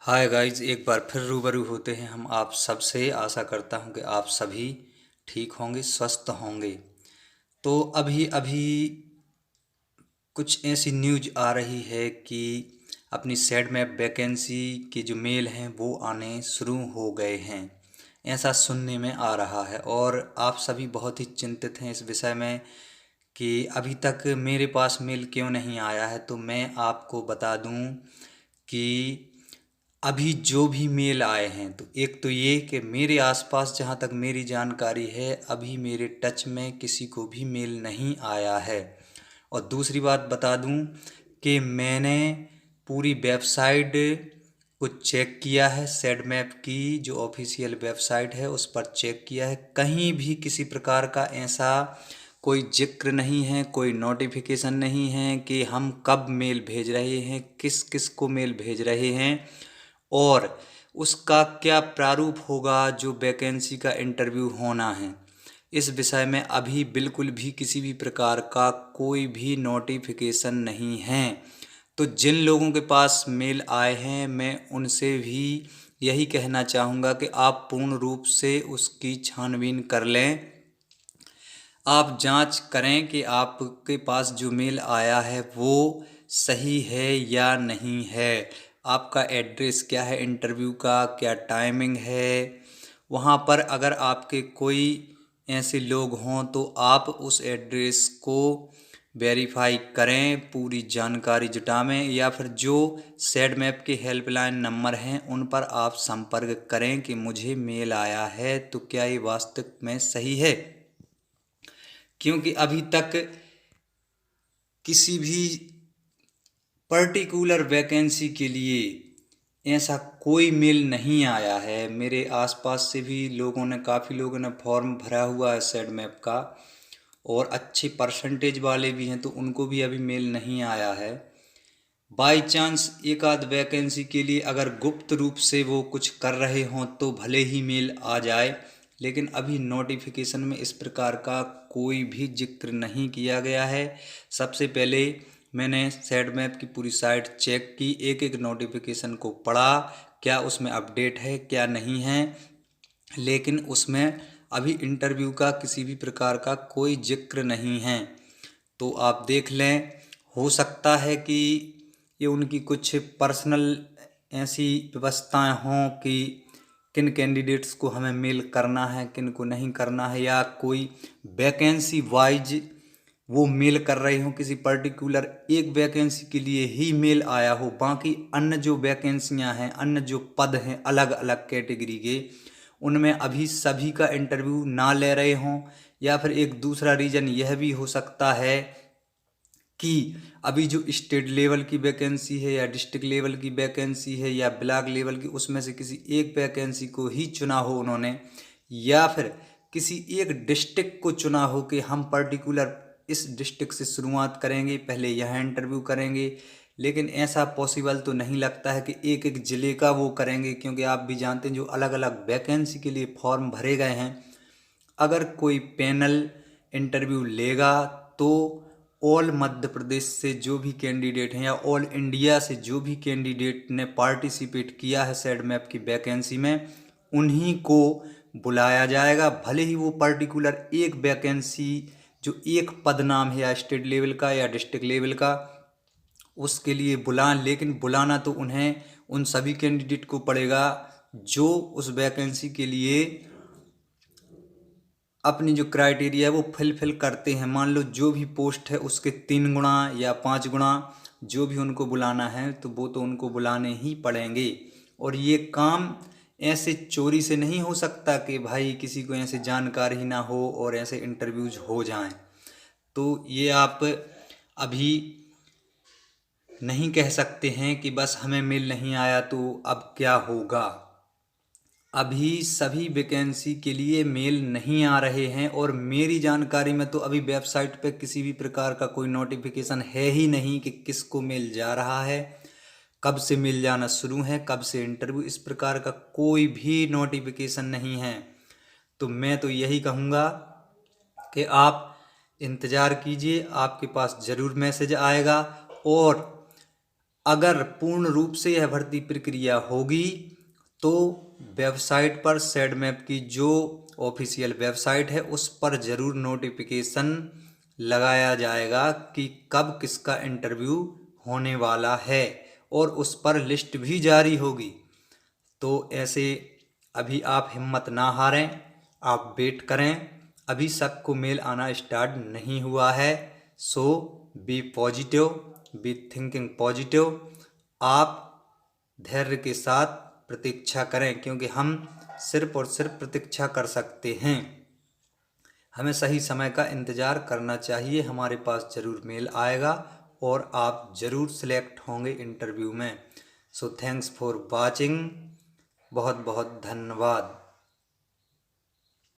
Hi guys, एक बार फिर रूबरू होते हैं हम आप सबसे। आशा करता हूं कि आप सभी ठीक होंगे, स्वस्थ होंगे। तो अभी अभी कुछ ऐसी न्यूज आ रही है कि अपनी सेड में वैकेंसी के जो मेल हैं वो आने शुरू हो गए हैं, ऐसा सुनने में आ रहा है। और आप सभी बहुत ही चिंतित हैं इस विषय में कि अभी तक मेरे पास मेल क्यों नहीं आया है। तो मैं आपको बता दूं कि अभी जो भी मेल आए हैं, तो एक तो ये कि मेरे आसपास जहाँ तक मेरी जानकारी है अभी मेरे टच में किसी को भी मेल नहीं आया है। और दूसरी बात बता दूं कि मैंने पूरी वेबसाइट को चेक किया है, सेड मैप की जो ऑफिशियल वेबसाइट है उस पर चेक किया है। कहीं भी किसी प्रकार का ऐसा कोई जिक्र नहीं है, कोई नोटिफिकेशन नहीं है कि हम कब मेल भेज रहे हैं, किस किस को मेल भेज रहे हैं और उसका क्या प्रारूप होगा जो वैकेंसी का इंटरव्यू होना है। इस विषय में अभी बिल्कुल भी किसी भी प्रकार का कोई भी नोटिफिकेशन नहीं है। तो जिन लोगों के पास मेल आए हैं मैं उनसे भी यही कहना चाहूँगा कि आप पूर्ण रूप से उसकी छानबीन कर लें। आप जांच करें कि आपके पास जो मेल आया है वो सही है या नहीं है। आपका एड्रेस क्या है, इंटरव्यू का क्या टाइमिंग है। वहाँ पर अगर आपके कोई ऐसे लोग हों तो आप उस एड्रेस को वेरीफाई करें, पूरी जानकारी जुटावें, या फिर जो सेड मैप के हेल्पलाइन नंबर हैं उन पर आप संपर्क करें कि मुझे मेल आया है तो क्या ये वास्तविक में सही है। क्योंकि अभी तक किसी भी पर्टिकुलर वैकेंसी के लिए ऐसा कोई मेल नहीं आया है। मेरे आसपास से भी काफ़ी लोगों ने फॉर्म भरा हुआ है सेड मैप का, और अच्छे परसेंटेज वाले भी हैं, तो उनको भी अभी मेल नहीं आया है। बाई चांस एक आध वैकेंसी के लिए अगर गुप्त रूप से वो कुछ कर रहे हों तो भले ही मेल आ जाए, लेकिन अभी नोटिफिकेशन में इस प्रकार का कोई भी जिक्र नहीं किया गया है। सबसे पहले मैंने सेड मैप की पूरी साइट चेक की, एक एक नोटिफिकेशन को पढ़ा, क्या उसमें अपडेट है क्या नहीं है, लेकिन उसमें अभी इंटरव्यू का किसी भी प्रकार का कोई जिक्र नहीं है। तो आप देख लें, हो सकता है कि ये उनकी कुछ पर्सनल ऐसी व्यवस्थाएं हों कि किन कैंडिडेट्स को हमें मेल करना है, किन को नहीं करना है, या कोई वैकेंसी वाइज वो मेल कर रहे हों, किसी पर्टिकुलर एक वैकेंसी के लिए ही मेल आया हो, बाकी अन्य जो वैकेंसियां हैं, अन्य जो पद हैं अलग अलग कैटेगरी के, उनमें अभी सभी का इंटरव्यू ना ले रहे हों। या फिर एक दूसरा रीज़न यह भी हो सकता है कि अभी जो स्टेट लेवल की वैकेंसी है या डिस्ट्रिक्ट लेवल की वैकेंसी है या ब्लॉक लेवल की, उसमें से किसी एक वैकेंसी को ही चुना हो उन्होंने, या फिर किसी एक डिस्ट्रिक्ट को चुना हो कि हम पर्टिकुलर इस डिस्ट्रिक्ट से शुरुआत करेंगे, पहले यहाँ इंटरव्यू करेंगे। लेकिन ऐसा पॉसिबल तो नहीं लगता है कि एक एक ज़िले का वो करेंगे, क्योंकि आप भी जानते हैं जो अलग अलग वैकेंसी के लिए फॉर्म भरे गए हैं, अगर कोई पैनल इंटरव्यू लेगा तो ऑल मध्य प्रदेश से जो भी कैंडिडेट हैं या ऑल इंडिया से जो भी कैंडिडेट ने पार्टिसिपेट किया है सेड मैप की वैकेंसी में, उन्हीं को बुलाया जाएगा। भले ही वो पर्टिकुलर एक वैकेंसी जो एक पद नाम है या स्टेट लेवल का या डिस्ट्रिक्ट लेवल का उसके लिए बुलाएं, लेकिन बुलाना तो उन्हें उन सभी कैंडिडेट को पड़ेगा जो उस वैकेंसी के लिए अपनी जो क्राइटेरिया है वो फिल करते हैं। मान लो जो भी पोस्ट है उसके 3 गुना या 5 गुना जो भी उनको बुलाना है तो वो तो उनको बुलाने ही पड़ेंगे। और ये काम ऐसे चोरी से नहीं हो सकता कि भाई किसी को ऐसे जानकारी ना हो और ऐसे इंटरव्यूज हो जाएं। तो ये आप अभी नहीं कह सकते हैं कि बस हमें मेल नहीं आया तो अब क्या होगा। अभी सभी वैकेंसी के लिए मेल नहीं आ रहे हैं, और मेरी जानकारी में तो अभी वेबसाइट पे किसी भी प्रकार का कोई नोटिफिकेशन है ही नहीं कि किसको मेल जा रहा है, कब से मेल जाना शुरू है, कब से इंटरव्यू, इस प्रकार का कोई भी नोटिफिकेशन नहीं है। तो मैं तो यही कहूँगा कि आप इंतज़ार कीजिए, आपके पास ज़रूर मैसेज आएगा। और अगर पूर्ण रूप से यह भर्ती प्रक्रिया होगी तो वेबसाइट पर सेडमैप की जो ऑफिशियल वेबसाइट है उस पर ज़रूर नोटिफिकेशन लगाया जाएगा कि कब किसका इंटरव्यू होने वाला है, और उस पर लिस्ट भी जारी होगी। तो ऐसे अभी आप हिम्मत ना हारें, आप वेट करें, अभी सबको मेल आना स्टार्ट नहीं हुआ है। So be positive, be thinking positive. आप धैर्य के साथ प्रतीक्षा करें, क्योंकि हम सिर्फ और सिर्फ प्रतीक्षा कर सकते हैं। हमें सही समय का इंतज़ार करना चाहिए, हमारे पास ज़रूर मेल आएगा और आप ज़रूर सिलेक्ट होंगे इंटरव्यू में। सो थैंक्स फॉर वाचिंग, बहुत बहुत धन्यवाद।